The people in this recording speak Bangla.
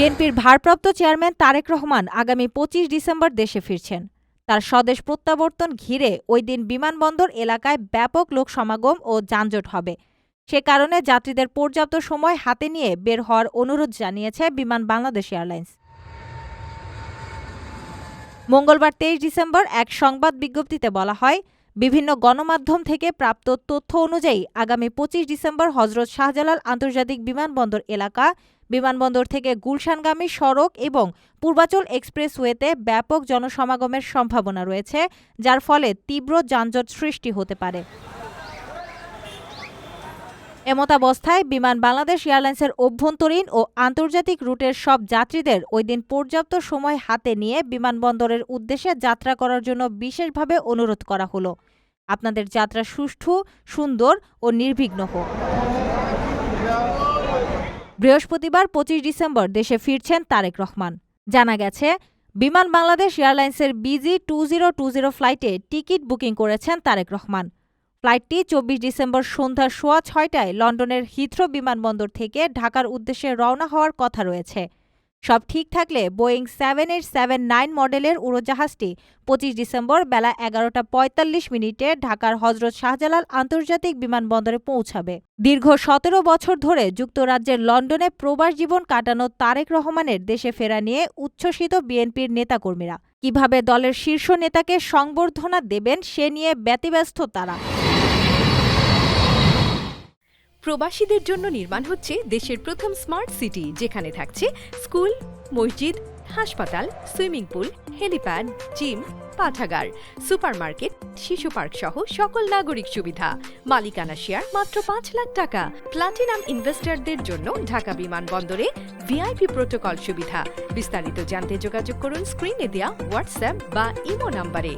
বিএনপির ভারপ্রাপ্ত চেয়ারম্যান তারেক রহমান আগামী ২৫ ডিসেম্বর দেশে ফিরছেন। তার স্বদেশ প্রত্যাবর্তন ঘিরে ওই দিন বিমানবন্দর এলাকায় ব্যাপক লোক সমাগম ও যানজট হবে। সে কারণে যাত্রীদের পর্যাপ্ত সময় হাতে নিয়ে বের হওয়ার অনুরোধ জানিয়েছে বিমান বাংলাদেশ এয়ারলাইন্স। মঙ্গলবার ২৩ ডিসেম্বর এক সংবাদ বিজ্ঞপ্তিতে বলা হয়, বিভিন্ন গণমাধ্যম থেকে প্রাপ্ত তথ্য অনুযায়ী আগামী ২৫ ডিসেম্বর হজরত শাহজালাল আন্তর্জাতিক বিমানবন্দর এলাকা, বিমানবন্দর থেকে গুলশানগামী সড়ক এবং পূর্বাচল এক্সপ্রেসওয়েতে ব্যাপক জনসমাগমের সম্ভাবনা রয়েছে, যার ফলে তীব্র যানজট সৃষ্টি হতে পারে। এমতাবস্থায় বিমান বাংলাদেশ এয়ারলাইন্সের অভ্যন্তরীণ ও আন্তর্জাতিক রুটের সব যাত্রীদের ওই দিন পর্যাপ্ত সময় হাতে নিয়ে বিমানবন্দরের উদ্দেশ্যে যাত্রা করার জন্য বিশেষভাবে অনুরোধ করা হলো। আপনাদের যাত্রা সুষ্ঠু, সুন্দর ও নির্বিঘ্ন হোক। বৃহস্পতিবার ২৫ ডিসেম্বর দেশে ফিরছেন তারেক রহমান। জানা গেছে, বিমান বাংলাদেশ এয়ারলাইন্সের BG2020 ফ্লাইটে টিকিট বুকিং করেছেন তারেক রহমান। ফ্লাইটটি ২৪ ডিসেম্বর সন্ধ্যা ৬:৩০ লন্ডনের হিথ্রো বিমানবন্দর থেকে ঢাকার উদ্দেশ্যে রওনা হওয়ার কথা রয়েছে। সব ঠিক থাকলে বোয়িং 7879 মডেলের উড়োজাহাজটি ২৫ ডিসেম্বর বেলা ১১:৪৫ ঢাকার হজরত শাহজালাল আন্তর্জাতিক বিমানবন্দরে পৌঁছাবে। দীর্ঘ ১৭ বছর ধরে যুক্তরাজ্যের লন্ডনে প্রবাস জীবন কাটানো তারেক রহমানের দেশে ফেরা নিয়ে উচ্ছ্বসিত বিএনপির নেতাকর্মীরা। কিভাবে দলের শীর্ষ নেতাকে সংবর্ধনা দেবেন সে নিয়ে ব্যতিব্যস্ত তারা। প্রবাসীদের জন্য নির্মাণ হচ্ছে দেশের প্রথম স্মার্ট সিটি, যেখানে থাকছে স্কুল, মসজিদ, হাসপাতাল, সুইমিং পুল, হেলিপ্যাড, জিম, পাঠাগার, সুপারমার্কেট, শিশু পার্ক সহ সকল নাগরিক সুবিধা। মালিকানা শেয়ার মাত্র ৫ লাখ টাকা। প্লাটিনাম ইনভেস্টরদের জন্য ঢাকা বিমানবন্দরে ভিআইপি প্রোটোকল সুবিধা। বিস্তারিত জানতে যোগাযোগ করুন স্ক্রিনে দেয়া হোয়াটসঅ্যাপ বা ইমো নাম্বারে।